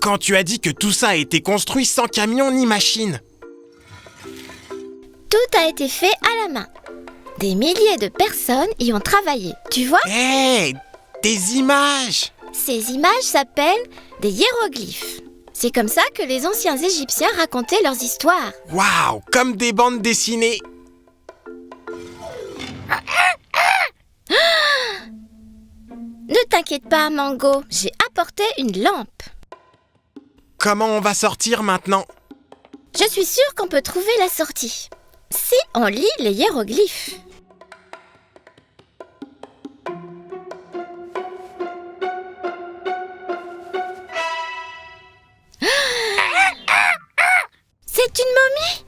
quand tu as dit que tout ça a été construit sans camion ni machine. Tout a été fait à la main. Des milliers de personnes y ont travaillé, tu vois? Hé, des images! Ces images s'appellent des hiéroglyphes. C'est comme ça que les anciens Égyptiens racontaient leurs histoires. Waouh, comme des bandes dessinées. Ne t'inquiète pas, Mango, j'ai apporté une lampe. Comment on va sortir maintenant? Je suis sûre qu'on peut trouver la sortie. Si on lit les hiéroglyphes. C'est une momie?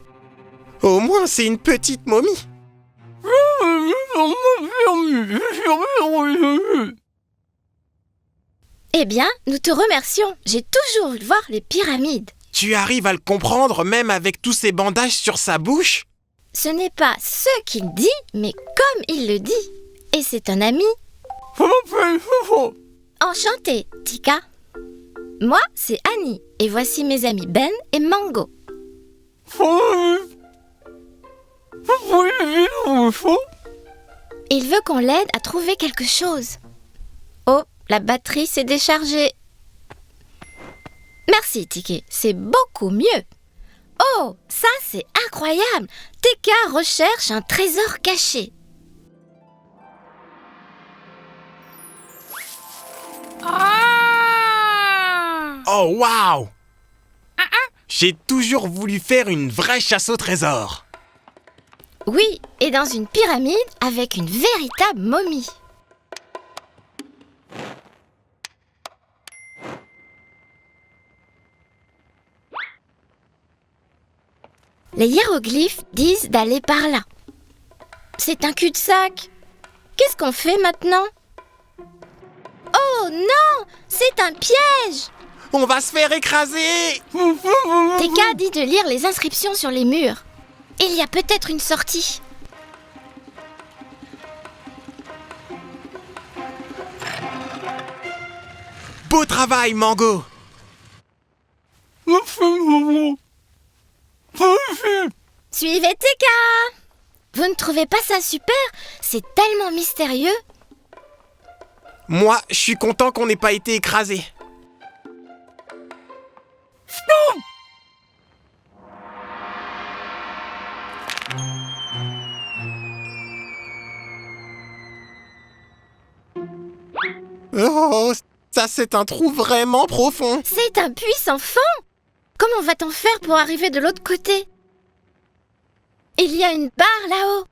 Au moins, c'est une petite momie. Eh bien, nous te remercions. J'ai toujours voulu voir les pyramides. Tu arrives à le comprendre même avec tous ces bandages sur sa bouche? Ce n'est pas ce qu'il dit, mais comme il le dit. Et c'est un ami. Enchantée, Tika. Moi, c'est Annie. Et voici mes amis Ben et Mango. Il veut qu'on l'aide à trouver quelque chose. Oh, la batterie s'est déchargée. Merci, Tiki. C'est beaucoup mieux. Oh, ça c'est incroyable. Tika recherche un trésor caché. Oh, waouh! J'ai toujours voulu faire une vraie chasse au trésor. Oui, et dans une pyramide avec une véritable momie. Les hiéroglyphes disent d'aller par là. C'est un cul-de-sac. Qu'est-ce qu'on fait maintenant? Oh non! C'est un piège! On va se faire écraser! Tika dit de lire les inscriptions sur les murs. Il y a peut-être une sortie. Beau travail, Mango! Suivez Tika! Vous ne trouvez pas ça super? C'est tellement mystérieux. Moi, je suis content qu'on n'ait pas été écrasé. Oh, ça c'est un trou vraiment profond. C'est un puits sans fond. Comment va-t-on faire pour arriver de l'autre côté? Il y a une barre là-haut.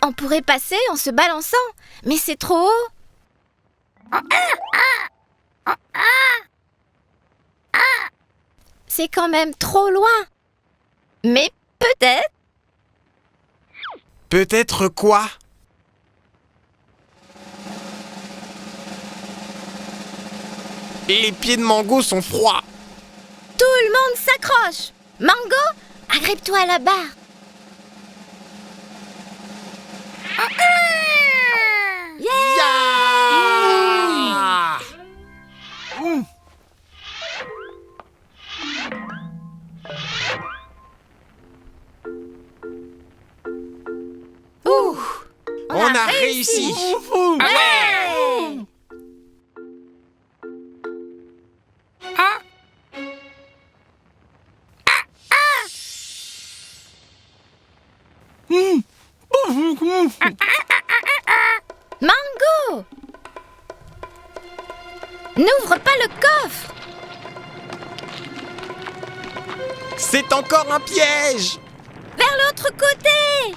On pourrait passer en se balançant, mais c'est trop haut. C'est quand même trop loin. Mais peut-être. Peut-être quoi? Les pieds de Mango sont froids. Tout le monde s'accroche. Mango, agrippe-toi à la barre. Ya! Ouh, On a réussi. Ouais. Mango! N'ouvre pas le coffre! C'est encore un piège. Vers l'autre côté!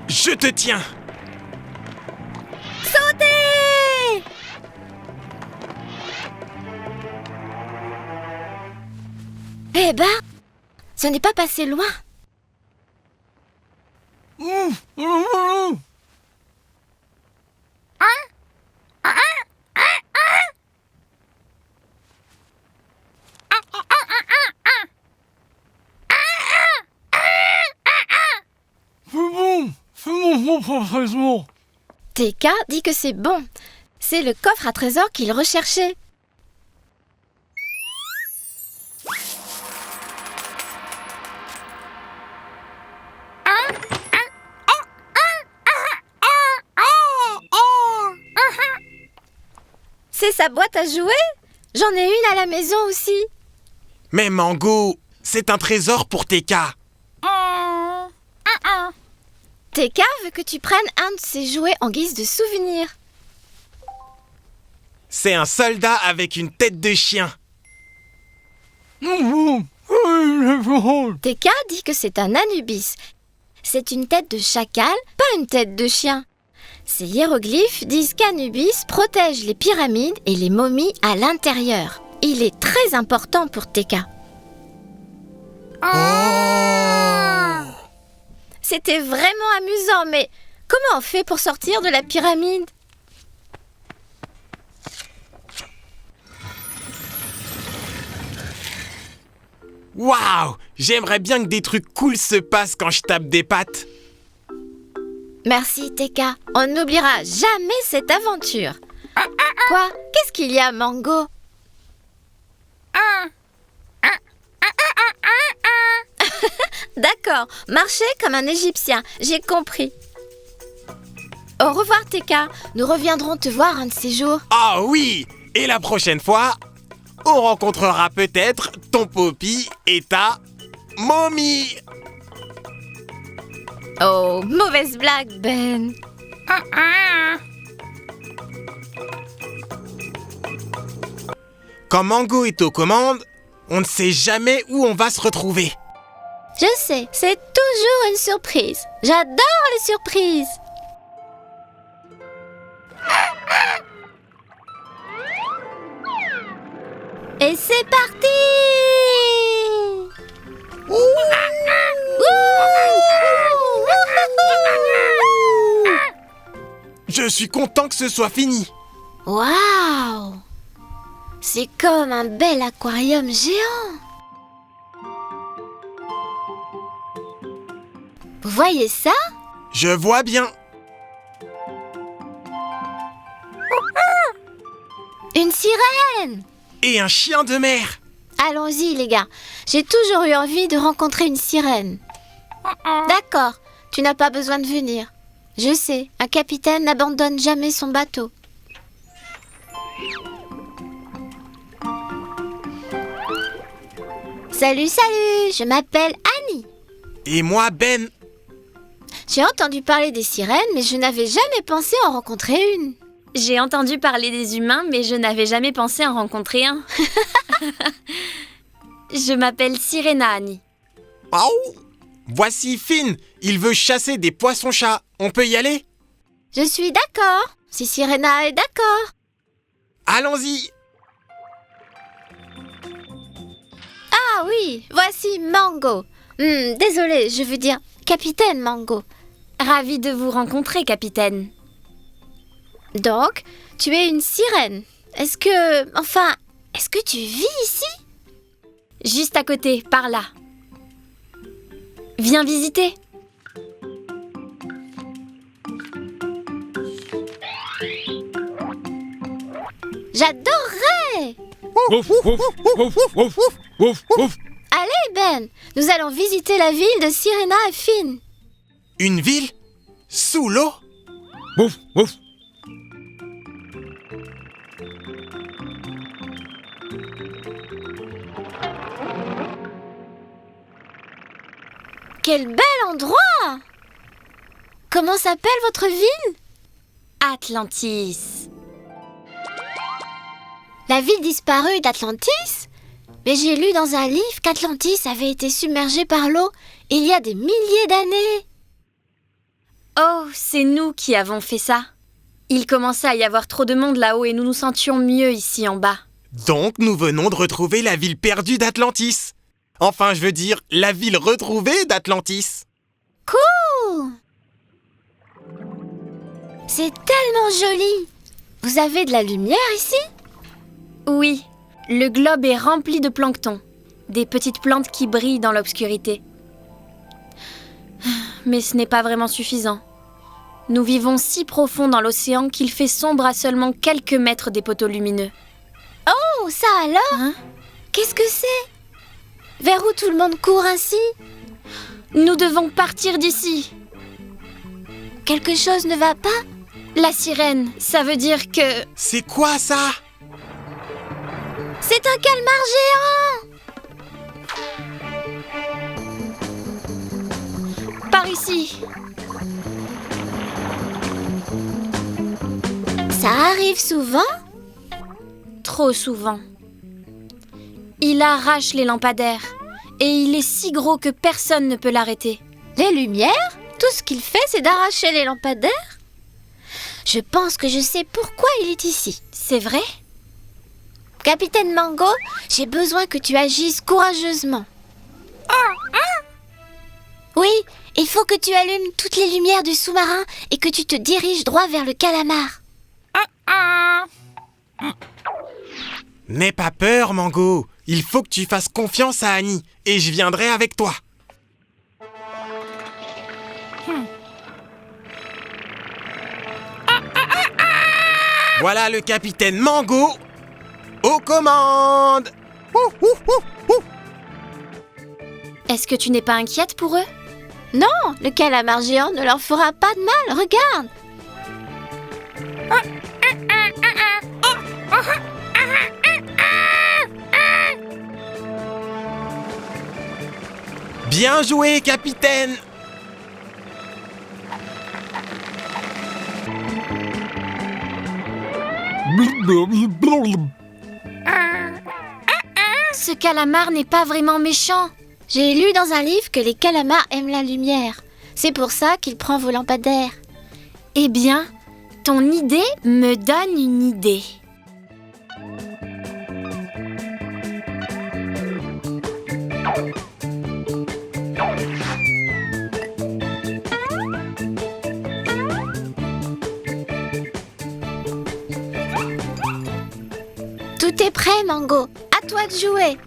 Je te tiens. Sautez! Eh ben, ce n'est pas passé loin. bon pour trésor. TK dit que c'est bon. C'est le coffre à trésors qu'il recherchait. C'est sa boîte à jouer? J'en ai une à la maison aussi. Mais Mango, c'est un trésor pour TK. TK veut que tu prennes un de ses jouets en guise de souvenir. C'est un soldat avec une tête de chien. TK dit que c'est un Anubis. C'est une tête de chacal, pas une tête de chien. Ces hiéroglyphes disent qu'Anubis protège les pyramides et les momies à l'intérieur. Il est très important pour TK. C'était vraiment amusant, mais comment on fait pour sortir de la pyramide? Waouh! J'aimerais bien que des trucs cool se passent quand je tape des pattes. Merci TK, on n'oubliera jamais cette aventure. Quoi? Qu'est-ce qu'il y a, Mango? D'accord, marchez comme un Égyptien, j'ai compris. Au revoir TK, nous reviendrons te voir un de ces jours. Ah oui! Et la prochaine fois, on rencontrera peut-être ton Poppy et ta momie. Oh, mauvaise blague, Ben. Quand Mango est aux commandes, on ne sait jamais où on va se retrouver. Je sais, c'est toujours une surprise. J'adore les surprises. Et c'est parti! Je suis content que ce soit fini. Waouh! C'est comme un bel aquarium géant. Vous voyez ça? Je vois bien. Une sirène! Et un chien de mer. Allons-y les gars, j'ai toujours eu envie de rencontrer une sirène. D'accord, tu n'as pas besoin de venir. Je sais, un capitaine n'abandonne jamais son bateau. Salut, je m'appelle Annie. Et moi, Ben. J'ai entendu parler des sirènes, mais je n'avais jamais pensé en rencontrer une. J'ai entendu parler des humains, mais je n'avais jamais pensé en rencontrer un. Je m'appelle Sirena, Annie. Oh! Voici Finn. Il veut chasser des poissons-chats. On peut y aller? Je suis d'accord, si Sirena est d'accord. Allons-y. Ah oui, voici Mango. Désolée, je veux dire Capitaine Mango. Ravie de vous rencontrer, capitaine. Donc, tu es une sirène. Est-ce que tu vis ici? Juste à côté, par là. Viens visiter. J'adorerais! Allez Ben, nous allons visiter la ville de Sirena et Finn. Une ville? Sous l'eau? Quel bel endroit! Comment s'appelle votre ville? Atlantis. La ville disparue d'Atlantis? Mais j'ai lu dans un livre qu'Atlantis avait été submergée par l'eau il y a des milliers d'années. Oh, c'est nous qui avons fait ça. Il commençait à y avoir trop de monde là-haut et nous nous sentions mieux ici en bas. Donc, nous venons de retrouver la ville perdue d'Atlantis. Enfin, je veux dire, la ville retrouvée d'Atlantis. Cool! C'est tellement joli. Vous avez de la lumière ici? Oui, le globe est rempli de plancton. Des petites plantes qui brillent dans l'obscurité. Mais ce n'est pas vraiment suffisant. Nous vivons si profond dans l'océan qu'il fait sombre à seulement quelques mètres des poteaux lumineux. Oh, ça alors? Hein? Qu'est-ce que c'est? Vers où tout le monde court ainsi? Nous devons partir d'ici. Quelque chose ne va pas? La sirène, ça veut dire que... C'est quoi ça? C'est un calmar géant! Par ici. Ça arrive souvent? Trop souvent. Il arrache les lampadaires. Et il est si gros que personne ne peut l'arrêter. Les lumières? Tout ce qu'il fait, c'est d'arracher les lampadaires? Je pense que je sais pourquoi il est ici. C'est vrai? Capitaine Mango, j'ai besoin que tu agisses courageusement. Oui, il faut que tu allumes toutes les lumières du sous-marin et que tu te diriges droit vers le calamar. N'aie pas peur, Mango. Il faut que tu fasses confiance à Annie et je viendrai avec toi. Voilà le capitaine Mango aux commandes. Est-ce que tu n'es pas inquiète pour eux? Non, le calamar géant ne leur fera pas de mal, regarde. Bien joué, capitaine. Ce calamar n'est pas vraiment méchant. J'ai lu dans un livre que les calamars aiment la lumière. C'est pour ça qu'il prend vos lampadaires. Eh bien, ton idée me donne une idée. Tout est prêt, Mango. À toi de jouer.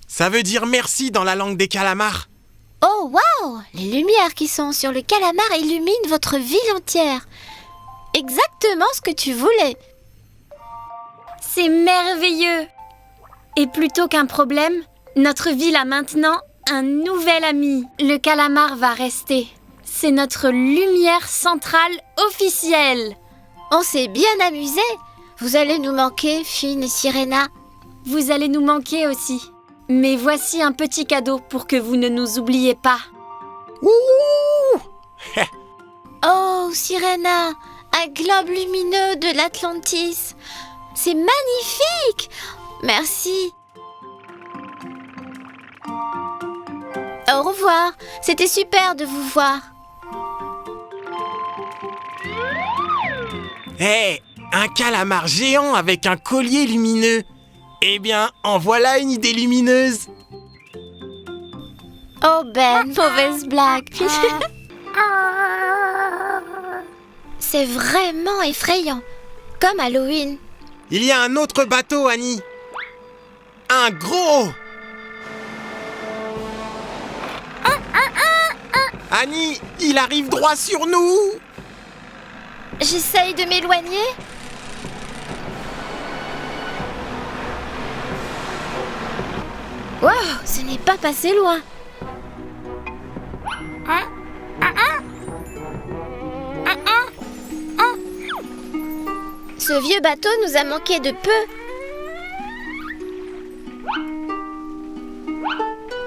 Ça veut dire merci dans la langue des calamars. Oh, waouh! Les lumières qui sont sur le calamar illuminent votre ville entière. Exactement ce que tu voulais. C'est merveilleux. Et plutôt qu'un problème, notre ville a maintenant un nouvel ami. Le calamar va rester. C'est notre lumière centrale officielle. On s'est bien amusé. Vous allez nous manquer, Finn et Sirena. Vous allez nous manquer aussi. Mais voici un petit cadeau pour que vous ne nous oubliez pas. Oh, Sirena, un globe lumineux de l'Atlantis. C'est magnifique. Merci. Au revoir. C'était super de vous voir. Hé, un calamar géant avec un collier lumineux. Eh bien, en voilà une idée lumineuse. Oh Ben, mauvaise blague. C'est vraiment effrayant. Comme Halloween. Il y a un autre bateau, Annie. Un gros. Annie, il arrive droit sur nous. J'essaye de m'éloigner. Wow, ce n'est pas passé loin. Ce vieux bateau nous a manqué de peu.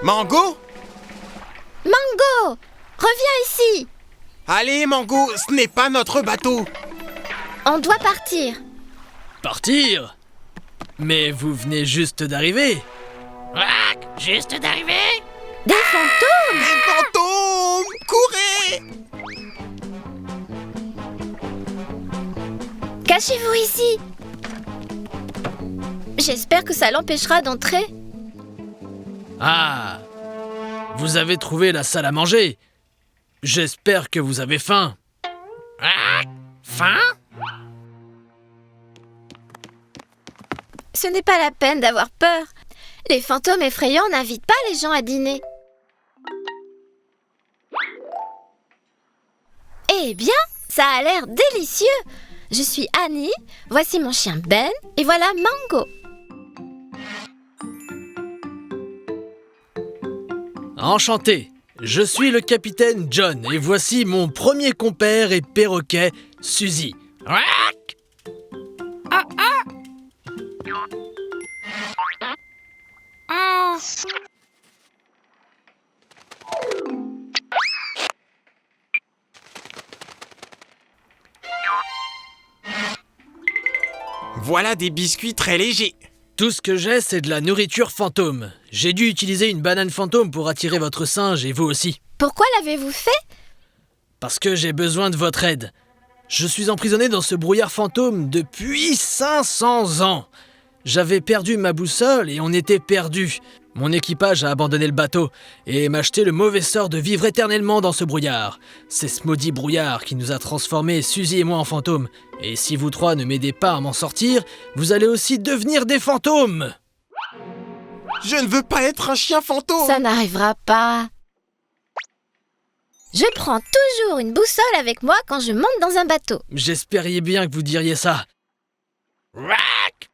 Mango? Mango, reviens ici. Allez, Mango, ce n'est pas notre bateau. On doit partir. Partir? Mais vous venez juste d'arriver. Juste d'arriver? Des fantômes. Des fantômes! Courez! Cachez-vous ici. J'espère que ça l'empêchera d'entrer. Ah! Vous avez trouvé la salle à manger. J'espère que vous avez faim. Faim? Ce n'est pas la peine d'avoir peur. Les fantômes effrayants n'invitent pas les gens à dîner. Eh bien, ça a l'air délicieux. Je suis Annie, voici mon chien Ben, et voilà Mango. Enchanté, je suis le capitaine John et voici mon premier compère et perroquet, Suzy. Ouac. Voilà des biscuits très légers. Tout ce que j'ai, c'est de la nourriture fantôme. J'ai dû utiliser une banane fantôme pour attirer votre singe et vous aussi. Pourquoi l'avez-vous fait? Parce que j'ai besoin de votre aide. Je suis emprisonné dans ce brouillard fantôme depuis 500 ans. J'avais perdu ma boussole et on était perdus. Mon équipage a abandonné le bateau et m'a acheté le mauvais sort de vivre éternellement dans ce brouillard. C'est ce maudit brouillard qui nous a transformés, Suzy et moi, en fantômes. Et si vous trois ne m'aidez pas à m'en sortir, vous allez aussi devenir des fantômes. Je ne veux pas être un chien fantôme. Ça n'arrivera pas. Je prends toujours une boussole avec moi quand je monte dans un bateau. J'espérais bien que vous diriez ça. Ouac.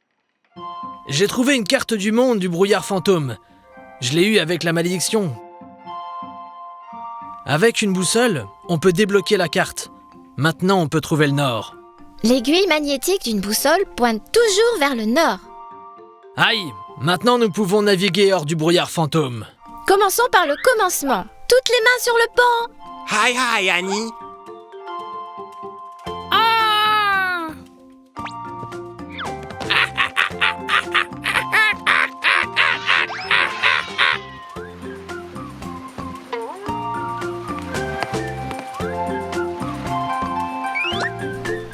J'ai trouvé une carte du monde du brouillard fantôme. Je l'ai eue avec la malédiction. Avec une boussole, on peut débloquer la carte. Maintenant, on peut trouver le nord. L'aiguille magnétique d'une boussole pointe toujours vers le nord. Aïe! Maintenant, nous pouvons naviguer hors du brouillard fantôme. Commençons par le commencement. Toutes les mains sur le pont. Hi hi Annie.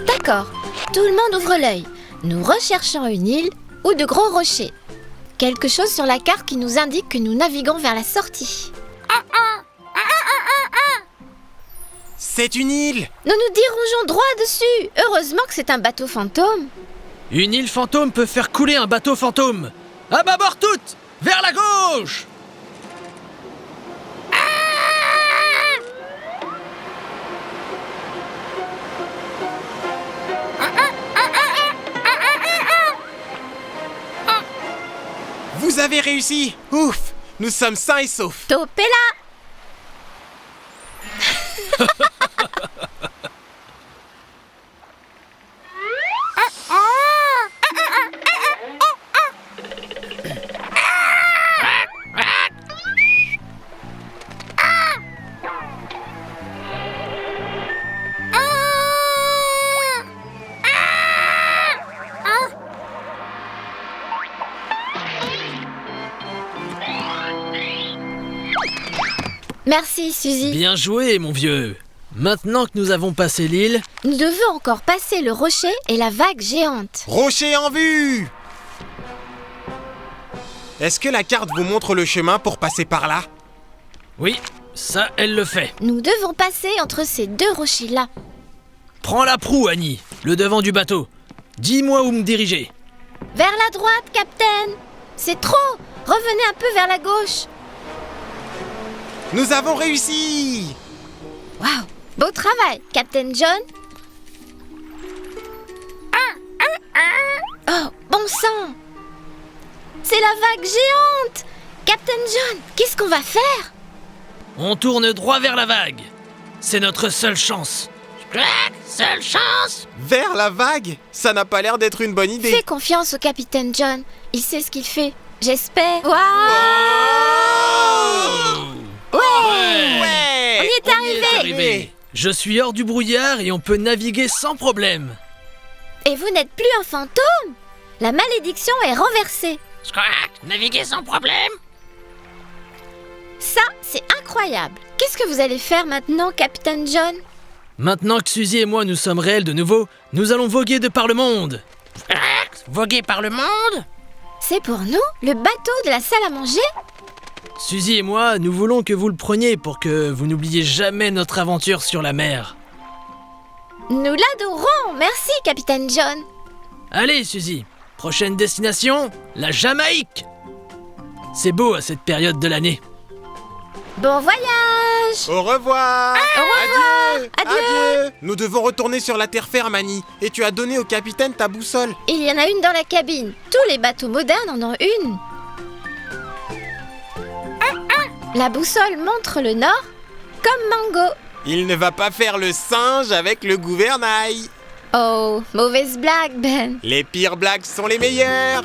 D'accord, tout le monde ouvre l'œil. Nous recherchons une île ou de gros rochers. Quelque chose sur la carte qui nous indique que nous naviguons vers la sortie. C'est une île. Nous nous dirigeons droit dessus. Heureusement que c'est un bateau fantôme. Une île fantôme peut faire couler un bateau fantôme. À bâbord toutes! Vers la gauche! Vous avez réussi. Ouf. Nous sommes sains et saufs. Topez là. Merci, Suzy. Bien joué, mon vieux. Maintenant que nous avons passé l'île, Nous devons encore passer le rocher et la vague géante. Rocher en vue. Est-ce que la carte vous montre le chemin pour passer par là? oui, ça, elle le fait. Nous devons passer entre ces deux rochers-là. Prends la proue, Annie, le devant du bateau. Dis-moi où me diriger. Vers la droite, Capitaine. C'est trop. Revenez un peu vers la gauche. Nous avons réussi. Waouh, beau travail, Captain John. Oh, bon sang. C'est la vague géante. Captain John, qu'est-ce qu'on va faire? On tourne droit vers la vague. C'est notre seule chance. Ouac. Seule chance. Vers la vague? Ça n'a pas l'air d'être une bonne idée. Fais confiance au Capitaine John. Il sait ce qu'il fait. J'espère. Waouh. Ouais. On y est arrivé. Je suis hors du brouillard et on peut naviguer sans problème. Et vous n'êtes plus un fantôme. La malédiction est renversée. Ouac. Naviguer sans problème. Ça, c'est incroyable. Qu'est-ce que vous allez faire maintenant, Capitaine John? Maintenant que Suzy et moi nous sommes réels de nouveau, nous allons voguer de par le monde. Ouac. Voguer par le monde. C'est pour nous, le bateau de la salle à manger? Suzy et moi, nous voulons que vous le preniez pour que vous n'oubliez jamais notre aventure sur la mer. Nous l'adorons. Merci, Capitaine John. Allez, Suzy, Prochaine destination, la Jamaïque. C'est beau à cette période de l'année. Bon voyage! Au revoir. Au revoir. Adieu. Nous devons retourner sur la terre ferme, Annie. Et tu as donné au capitaine ta boussole. Il y en a une dans la cabine. Tous les bateaux modernes en ont une. La boussole montre le nord, comme Mango. Il ne va pas faire le singe avec le gouvernail. Oh, mauvaise blague, Ben. Les pires blagues sont les meilleures.